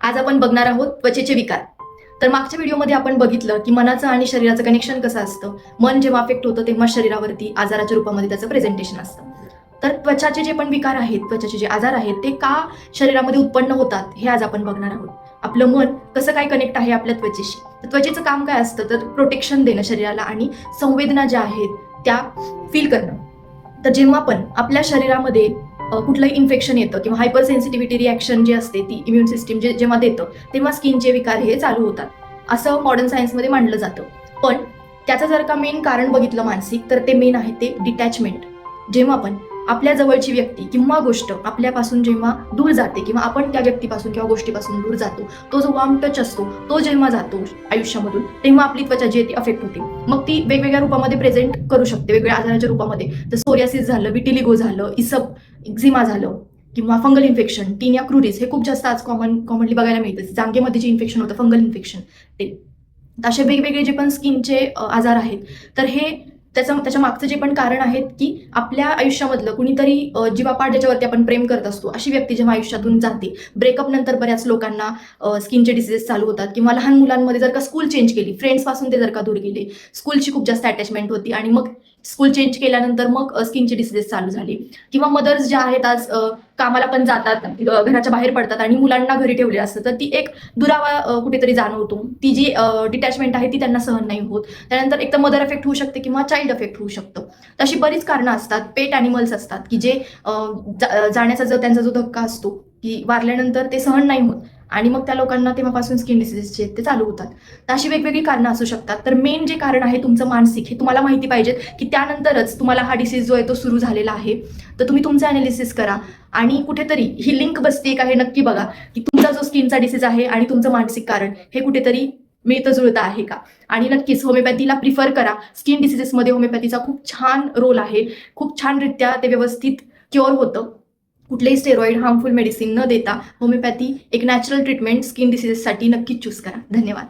आज आपण बघणार आहोत त्वचेचे विकार. तर मागच्या व्हिडिओमध्ये आपण बघितलं की मनाचं आणि शरीराचं कनेक्शन कसं असतं. मन जेव्हा अफेक्ट होतं तेव्हा शरीरावरती आजाराच्या रूपामध्ये त्याचं प्रेझेंटेशन असतं. तर त्वचाचे जे पण विकार आहेत, त्वचाचे जे आजार आहेत, ते का शरीरामध्ये उत्पन्न होतात हे आज आपण बघणार आहोत. आपलं मन कसं काय कनेक्ट आहे आपल्या त्वचेशी. तर त्वचेचं काम काय असतं, तर प्रोटेक्शन देणं शरीराला आणि संवेदना ज्या आहेत त्या फील करणं. तर जेव्हा पण आपल्या शरीरामध्ये कुठलंही इन्फेक्शन येतं किंवा हायपर सेन्सिटिव्हिटी रिॲक्शन जी असते ती इम्युन सिस्टीम जेव्हा देतं तेव्हा स्किनचे विकार हे चालू होतात, असं मॉडर्न सायन्समध्ये मांडलं जातं. पण त्याचं जर का मेन कारण बघितलं मानसिक, तर ते मेन आहे ते डिटॅचमेंट. जेव्हा पण आपल्या जवळची व्यक्ती किंवा गोष्ट आपल्यापासून जेव्हा दूर जाते किंवा आपण त्या व्यक्तीपासून किंवा गोष्टीपासून दूर जातो, तो जो वॉर्म टच असतो तो जेव्हा जातो आयुष्यामधून, तेव्हा आपली त्वचा जी आहे ती अफेक्ट होते. मग ती वेगवेगळ्या रूपामध्ये प्रेझेंट करू शकते, वेगवेगळ्या आजाराच्या रूपामध्ये. तर सोरियासिस झालं, विटिलिगो झालं, एक्झिमा झालं किंवा फंगल इन्फेक्शन, टीनिया क्रुरिस हे खूप जास्त आज कॉमनली बघायला मिळतं. जांघेमध्ये जे इन्फेक्शन होतं फंगल इन्फेक्शन, ते असे वेगवेगळे जे पण स्किनचे आजार आहेत, तर हे त्याच्या मागचं जे पण कारण आहेत की आपल्या आयुष्यामधलं कुणीतरी जीवापाड ज्याच्यावरती आपण प्रेम करत असतो अशी व्यक्ती जेव्हा आयुष्यातून जाते. ब्रेकअप नंतर बऱ्याच लोकांना स्किनचे डिसीजेस चालू होतात किंवा लहान मुलांमध्ये जर का स्कूल चेंज केली, फ्रेंड्सपासून ते जर का दूर गेले, स्कूलची खूप जास्त अटॅचमेंट होती आणि मग स्कूल चेंज केल्यानंतर मग स्किनचे डिसीजेस चालू झाले. किंवा मदर्स ज्या आहेत आज कामाला पण जातात, घराच्या बाहेर पडतात आणि मुलांना घरी ठेवले असतं, तर ती एक दुरावा कुठेतरी जाणवतो. ती जी डिटॅचमेंट आहे ती त्यांना सहन नाही होत. त्यानंतर एक तर मदर अफेक्ट होऊ शकते किंवा चाइल्ड अफेक्ट होऊ शकतं. तशी बरीच कारणं असतात. पेट ॲनिमल्स असतात की जे जाण्याचा जो त्यांचा जो धक्का असतो की वारल्यानंतर ते सहन नाही होत आणि मग त्या लोकांना तेव्हापासून स्किन डिसीजेस जे ते चालू होतात. तर अशी वेगवेगळी कारणं असू शकतात. तर मेन जे कारण आहे तुमचं मानसिक, हे तुम्हाला माहिती पाहिजे की त्यानंतरच तुम्हाला हा डिसीज जो आहे तो सुरू झालेला आहे. तर तुम्ही तुमचं ॲनालिसिस करा आणि कुठेतरी ही लिंक बसते का हे नक्की बघा की तुमचा जो स्किनचा डिसीज आहे आणि तुमचं मानसिक कारण हे कुठेतरी मिळतं जुळतं आहे का. आणि नक्कीच होमिओपॅथीला प्रिफर करा. स्किन डिसीजेसमध्ये होमिओपॅथीचा खूप छान रोल आहे. खूप छानरित्या ते व्यवस्थित क्युअर होतं. कुठलेही स्टेरॉइड, हार्मफुल मेडिसिन न देता होमिओपॅथी एक नॅचरल ट्रीटमेंट स्किन डिसीजेससाठी नक्कीच चूज करा. धन्यवाद.